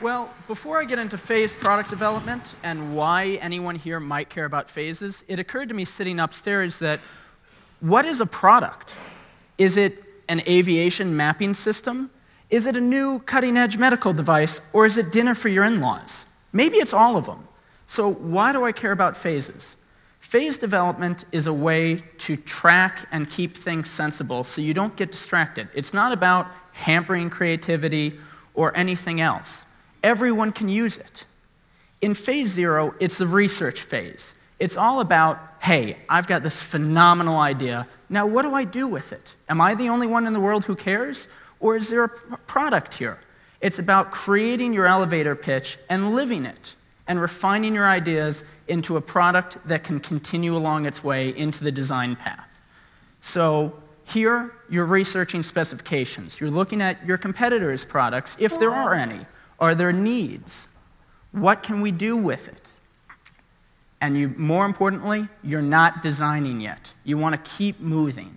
Well, before I get into phased product development and why anyone here might care about phases, it occurred to me sitting upstairs that what is a product? Is it an aviation mapping system? Is it a new cutting-edge medical device? Or is it dinner for your in-laws? Maybe it's all of them. So why do I care about phases? Phase development is a way to track and keep things sensible so you don't get distracted. It's not about hampering creativity or anything else. Everyone can use it. In phase 0, it's the research phase. It's all about, hey, I've got this phenomenal idea. Now, what do I do with it? Am I the only one in the world who cares? Or is there a product here? It's about creating your elevator pitch and living it and refining your ideas into a product that can continue along its way into the design path. So here, you're researching specifications. You're looking at your competitors' products, if there are any. Are there needs? What can we do with it? And more importantly, you're not designing yet. You want to keep moving.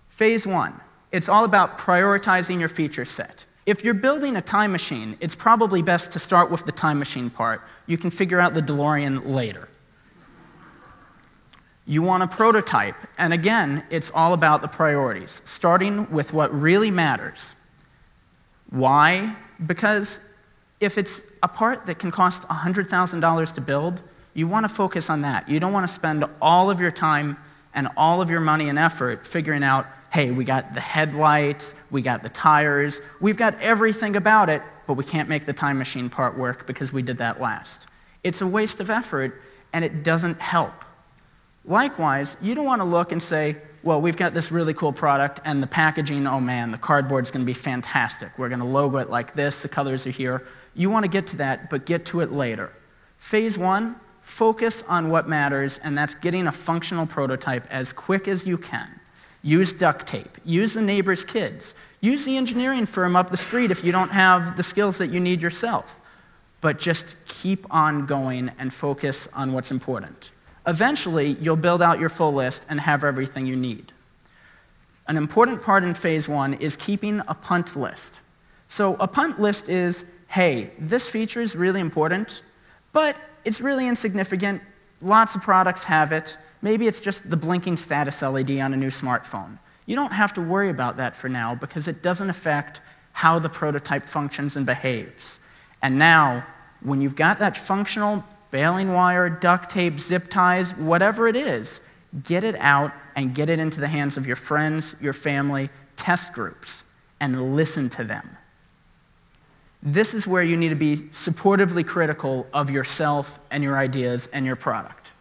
Phase 1, it's all about prioritizing your feature set. If you're building a time machine, it's probably best to start with the time machine part. You can figure out the DeLorean later. You want a prototype, and again, it's all about the priorities, starting with what really matters. Why? Because if it's a part that can cost $100,000 to build, you want to focus on that. You don't want to spend all of your time and all of your money and effort figuring out, hey, we got the headlights, we got the tires, we've got everything about it, but we can't make the time machine part work because we did that last. It's a waste of effort, and it doesn't help. Likewise, you don't want to look and say, well, we've got this really cool product, and the packaging, oh man, the cardboard's going to be fantastic. We're going to logo it like this, the colors are here. You want to get to that, but get to it later. Phase 1, focus on what matters, and that's getting a functional prototype as quick as you can. Use duct tape. Use the neighbor's kids. Use the engineering firm up the street if you don't have the skills that you need yourself. But just keep on going and focus on what's important. Eventually, you'll build out your full list and have everything you need. An important part in phase 1 is keeping a punt list. So a punt list is, hey, this feature is really important, but it's really insignificant. Lots of products have it. Maybe it's just the blinking status LED on a new smartphone. You don't have to worry about that for now because it doesn't affect how the prototype functions and behaves. And now, when you've got that functional baling wire, duct tape, zip ties, whatever it is, get it out and get it into the hands of your friends, your family, test groups, and listen to them. This is where you need to be supportively critical of yourself and your ideas and your product.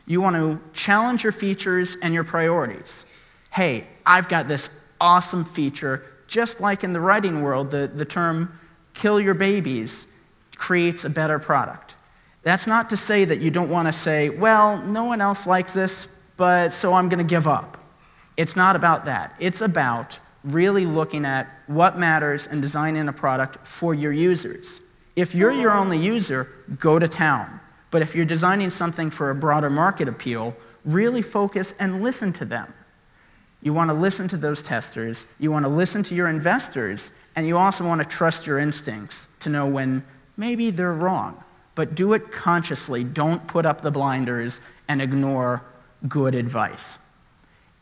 You want to challenge your features and your priorities. Hey, I've got this awesome feature, just like in the writing world, the term kill your babies creates a better product. That's not to say that you don't want to say, well, no one else likes this, but so I'm going to give up. It's not about that. It's about really looking at what matters and designing a product for your users. If you're your only user, go to town. But if you're designing something for a broader market appeal, really focus and listen to them. You want to listen to those testers, you want to listen to your investors, and you also want to trust your instincts to know when maybe they're wrong. But do it consciously. Don't put up the blinders and ignore good advice.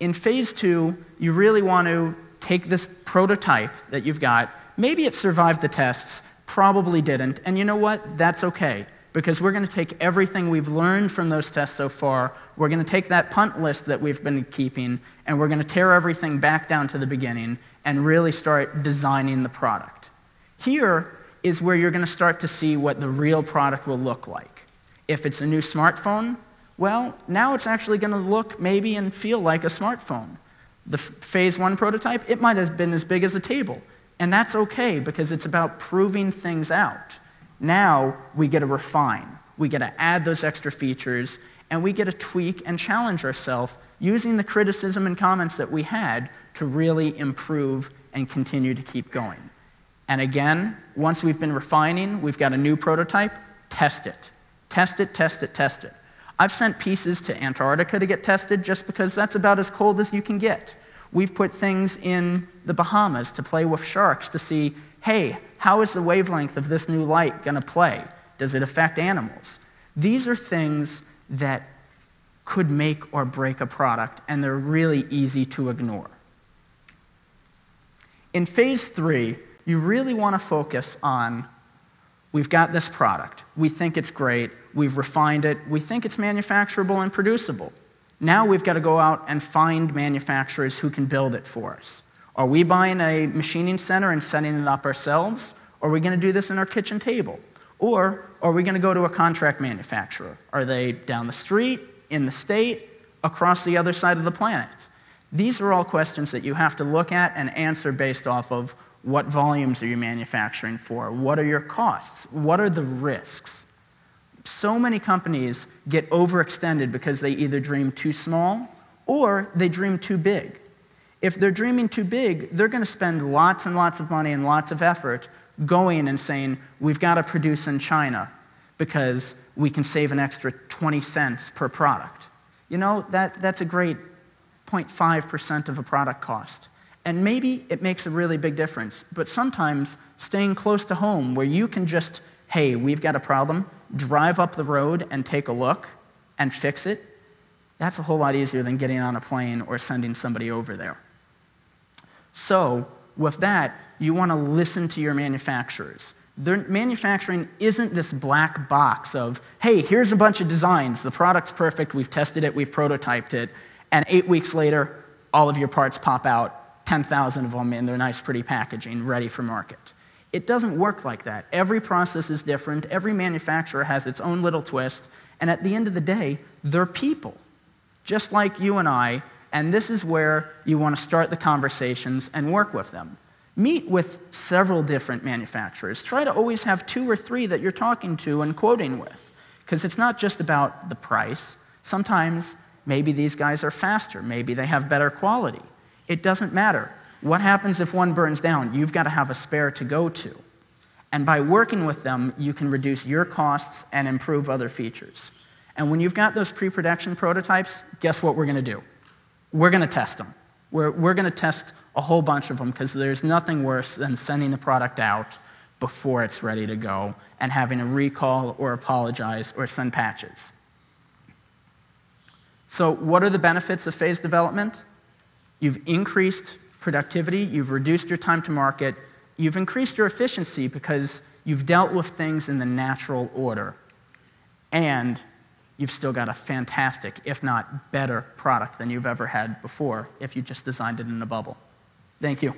In phase 2, you really want to take this prototype that you've got. Maybe it survived the tests, probably didn't, and you know what? That's okay, because we're going to take everything we've learned from those tests so far, we're going to take that punt list that we've been keeping, and we're going to tear everything back down to the beginning and really start designing the product. Here is where you're going to start to see what the real product will look like. If it's a new smartphone, well, now it's actually going to look maybe and feel like a smartphone. The phase 1 prototype, it might have been as big as a table, and that's okay because it's about proving things out. Now we get to refine, we get to add those extra features, and we get to tweak and challenge ourselves using the criticism and comments that we had to really improve and continue to keep going. And again, once we've been refining, we've got a new prototype, test it. Test it, test it, test it. I've sent pieces to Antarctica to get tested just because that's about as cold as you can get. We've put things in the Bahamas to play with sharks to see, hey, how is the wavelength of this new light going to play? Does it affect animals? These are things that could make or break a product, and they're really easy to ignore. In phase 3, you really want to focus on, we've got this product, we think it's great, we've refined it, we think it's manufacturable and producible. Now we've got to go out and find manufacturers who can build it for us. Are we buying a machining center and setting it up ourselves? Or are we going to do this in our kitchen table? Or are we going to go to a contract manufacturer? Are they down the street, in the state, across the other side of the planet? These are all questions that you have to look at and answer based off of what volumes are you manufacturing for? What are your costs? What are the risks? So many companies get overextended because they either dream too small or they dream too big. If they're dreaming too big, they're going to spend lots and lots of money and lots of effort going and saying, we've got to produce in China because we can save an extra 20 cents per product. You know, that's a great 0.5% of a product cost. And maybe it makes a really big difference. But sometimes staying close to home where you can just, hey, we've got a problem, drive up the road and take a look and fix it, that's a whole lot easier than getting on a plane or sending somebody over there. So, with that, you want to listen to your manufacturers. Their manufacturing isn't this black box of, hey, here's a bunch of designs, the product's perfect, we've tested it, we've prototyped it, and 8 weeks later, all of your parts pop out, 10,000 of them in their nice, pretty packaging, ready for market. It doesn't work like that. Every process is different, every manufacturer has its own little twist, and at the end of the day, they're people, just like you and I. And this is where you want to start the conversations and work with them. Meet with several different manufacturers. Try to always have 2 or 3 that you're talking to and quoting with, because it's not just about the price. Sometimes maybe these guys are faster. Maybe they have better quality. It doesn't matter. What happens if one burns down? You've got to have a spare to go to. And by working with them, you can reduce your costs and improve other features. And when you've got those pre-production prototypes, guess what we're going to do? We're going to test them. We're going to test a whole bunch of them because there's nothing worse than sending a product out before it's ready to go and having to recall or apologize or send patches. So what are the benefits of phase development? You've increased productivity, you've reduced your time to market, you've increased your efficiency because you've dealt with things in the natural order, and you've still got a fantastic, if not better, product than you've ever had before if you just designed it in a bubble. Thank you.